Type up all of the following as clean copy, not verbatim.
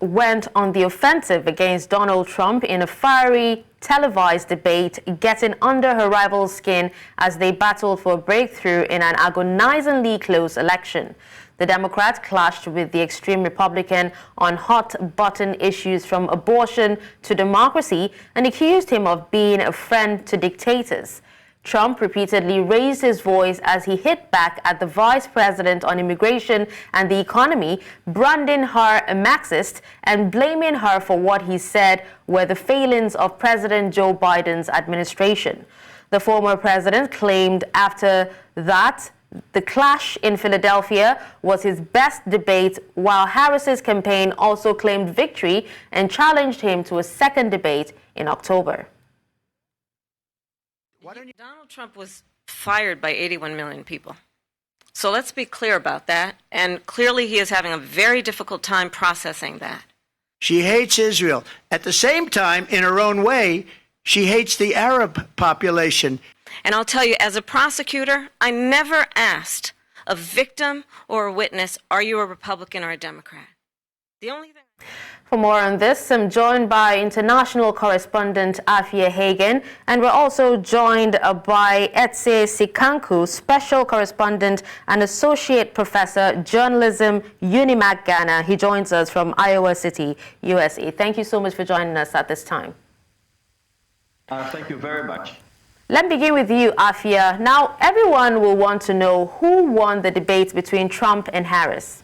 went on the offensive against Donald Trump in a fiery televised debate, getting under her rival's skin as they battled for a breakthrough in an agonizingly close election. The Democrat clashed with the extreme Republican on hot-button issues from abortion to democracy and accused him of being a friend to dictators. Trump repeatedly raised his voice as he hit back at the vice president on immigration and the economy, branding her a Marxist and blaming her for what he said were the failings of President Joe Biden's administration. The former president claimed after that the clash in Philadelphia was his best debate, while Harris's campaign also claimed victory and challenged him to a second debate in October. Donald Trump was fired by 81 million people. So let's be clear about that. And clearly he is having a very difficult time processing that. She hates Israel. At the same time, in her own way, she hates the Arab population. And I'll tell you, as a prosecutor, I never asked a victim or a witness, are you a Republican or a Democrat? The only thing... For more on this, I'm joined by international correspondent Afia Hagen, and we're also joined by Etse Sikanku, special correspondent and associate professor, journalism, UNIMAC Ghana. He joins us from Iowa City, USA. Thank you so much for joining us at this time. Thank you very much. Let me begin with you, Afia. Now, everyone will want to know who won the debate between Trump and Harris.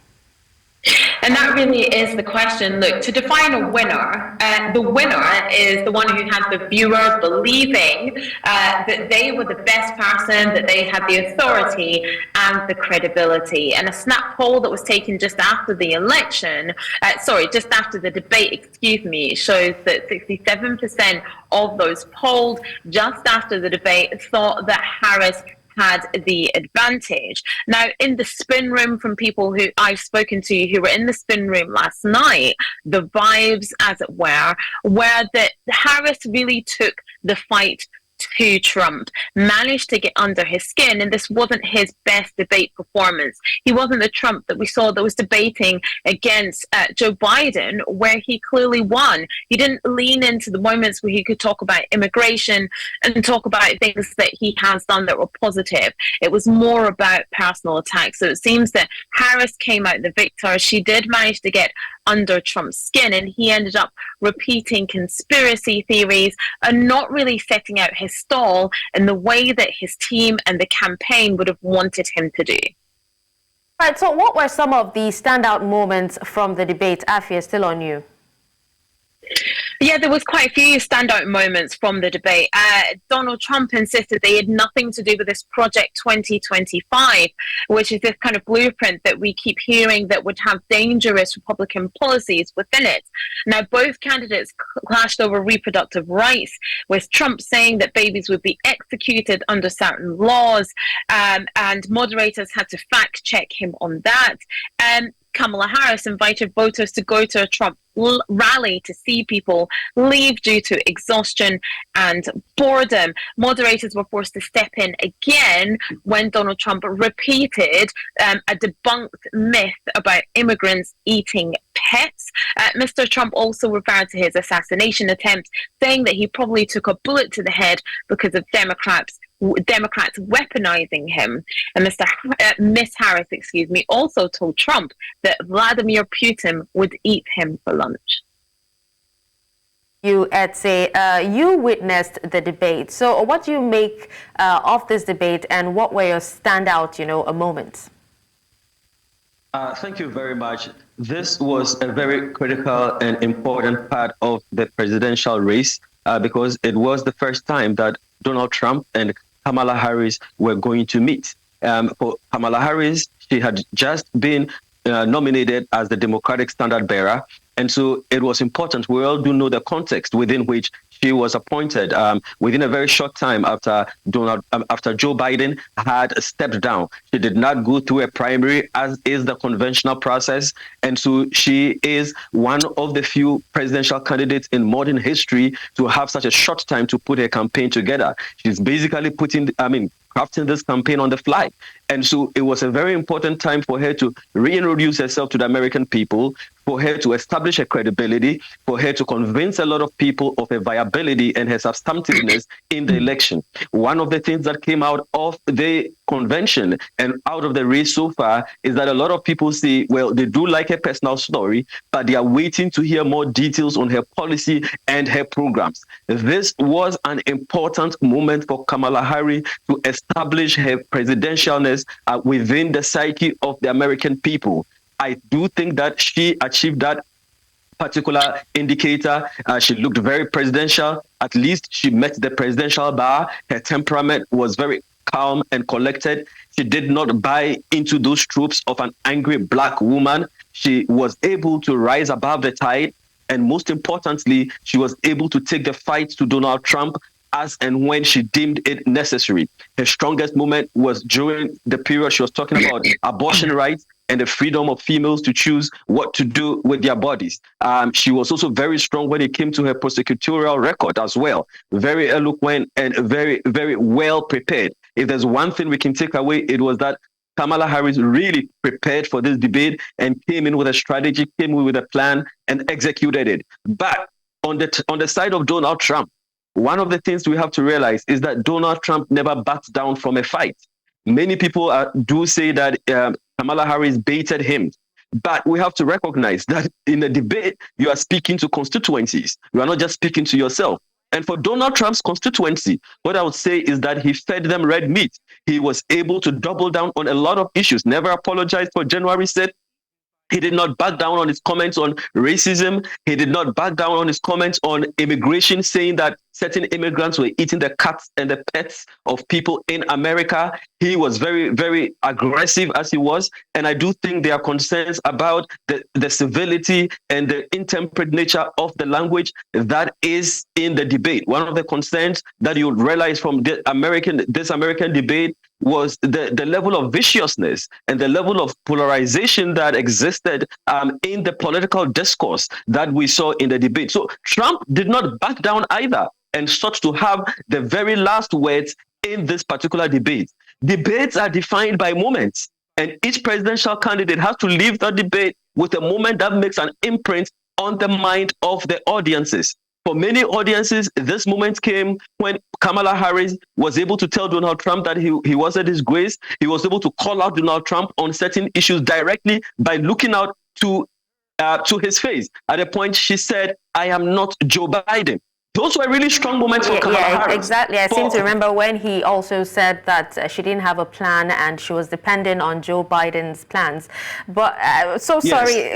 And that really is the question. Look, to define a winner, the winner is the one who has the viewers believing that they were the best person, that they had the authority and the credibility. And a snap poll that was taken just after the election, just after the debate, shows that 67% of those polled just after the debate thought that Harris had the advantage. Now, in the spin room, from people who I've spoken to who were in the spin room last night, the vibes, as it were that Harris really took the fight to Trump, managed to get under his skin, and this wasn't his best debate performance. He wasn't the Trump that we saw that was debating against Joe Biden, where he clearly won. He didn't lean into the moments where he could talk about immigration and talk about things that he has done that were positive. It was more about personal attacks. So it seems that Harris came out the victor. She did manage to get under Trump's skin, and he ended up repeating conspiracy theories and not really setting out his stall in the way that his team and the campaign would have wanted him to do. Right, so what were some of the standout moments from the debate? Afia, still on you. Yeah, there was quite a few standout moments from the debate. Donald Trump insisted they had nothing to do with this Project 2025, which is this kind of blueprint that we keep hearing that would have dangerous Republican policies within it. Now, both candidates clashed over reproductive rights, with Trump saying that babies would be executed under certain laws, and moderators had to fact check him on that. Kamala Harris invited voters to go to a Trump rally to see people leave due to exhaustion and boredom. Moderators were forced to step in again when Donald Trump repeated a debunked myth about immigrants eating pets. Mr. Trump also referred to his assassination attempt, saying that he probably took a bullet to the head because of Democrats weaponizing him. And Miss Harris, also told Trump that Vladimir Putin would eat him for lunch. You, Etse, you witnessed the debate. So what do you make of this debate, and what were your standout, moments? Thank you very much. This was a very critical and important part of the presidential race because it was the first time that Donald Trump and Kamala Harris were going to meet. For Kamala Harris, she had just been nominated as the Democratic standard bearer. And so it was important. We all do know the context within which she was appointed within a very short time after Joe Biden had stepped down. She did not go through a primary, as is the conventional process. And so she is one of the few presidential candidates in modern history to have such a short time to put her campaign together. She's basically crafting this campaign on the fly. And so it was a very important time for her to reintroduce herself to the American people, for her to establish her credibility, for her to convince a lot of people of her viability and her substantiveness in the election. One of the things that came out of the convention and out of the race so far is that a lot of people say, well, they do like her personal story, but they are waiting to hear more details on her policy and her programs. This was an important moment for Kamala Harris to establish her presidentialness within the psyche of the American people. I do think that she achieved that particular indicator. She looked very presidential. At least she met the presidential bar. Her temperament was very calm and collected. She did not buy into those tropes of an angry black woman. She was able to rise above the tide. And most importantly, she was able to take the fight to Donald Trump as and when she deemed it necessary. Her strongest moment was during the period she was talking about abortion rights and the freedom of females to choose what to do with their bodies. She was also very strong when it came to her prosecutorial record as well. Very eloquent and very, very well prepared. If there's one thing we can take away, it was that Kamala Harris really prepared for this debate and came in with a strategy, came in with a plan and executed it. But on the side of Donald Trump, one of the things we have to realize is that Donald Trump never backs down from a fight. Many people do say that Kamala Harris baited him. But we have to recognize that in a debate, you are speaking to constituencies. You are not just speaking to yourself. And for Donald Trump's constituency, what I would say is that he fed them red meat. He was able to double down on a lot of issues, never apologized for January 6th. He did not back down on his comments on racism. He did not back down on his comments on immigration, saying that certain immigrants were eating the cats and the pets of people in America. He was very, very aggressive as he was. And I do think there are concerns about the civility and the intemperate nature of the language that is in the debate. One of the concerns that you would realize from this American debate was the level of viciousness and the level of polarization that existed in the political discourse that we saw in the debate. So Trump did not back down either and sought to have the very last words in this particular debate. Debates are defined by moments, and each presidential candidate has to leave the debate with a moment that makes an imprint on the mind of the audiences. For many audiences, this moment came when Kamala Harris was able to tell Donald Trump that he was a disgrace. He was able to call out Donald Trump on certain issues directly by looking out to his face. At a point, she said, "I am not Joe Biden." Those were really strong moments for Kamala Harris. Exactly. I seem to remember when he also said that she didn't have a plan and she was dependent on Joe Biden's plans. But sorry.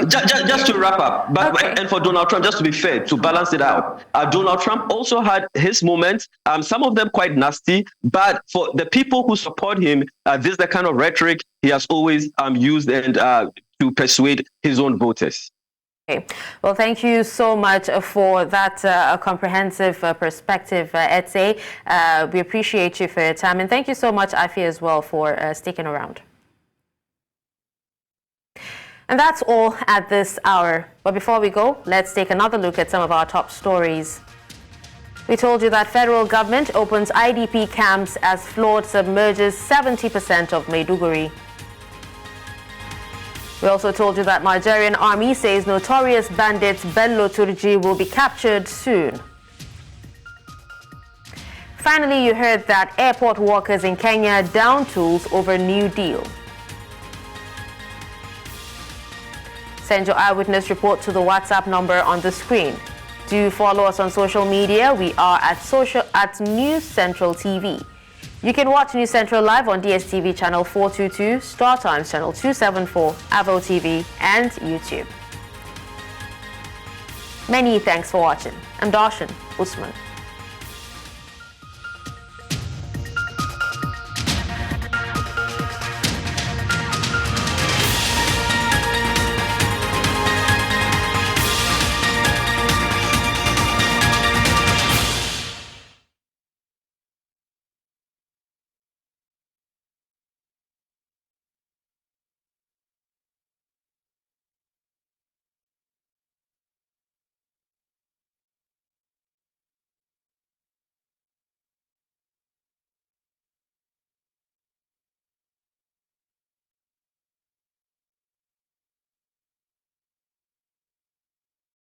Just to wrap up, but okay. And for Donald Trump, just to be fair, to balance it out, Donald Trump also had his moments, some of them quite nasty, but for the people who support him, this is the kind of rhetoric he has always used and to persuade his own voters. Okay. Well, thank you so much for that comprehensive perspective, Etse. We appreciate you for your time. And thank you so much, Afi, as well, for sticking around. And that's all at this hour. But before we go, let's take another look at some of our top stories. We told you that federal government opens IDP camps as flood submerges 70% of Maiduguri. We also told you that Nigerian army says notorious bandits Bello Turji will be captured soon. Finally, you heard that airport workers in Kenya down tools over new deal. Send your eyewitness report to the WhatsApp number on the screen. Do follow us on social media. We are at News Central TV. You can watch News Central live on DSTV channel 422, Star Times channel 274, Avo TV, and YouTube. Many thanks for watching. I'm Darshan Usman.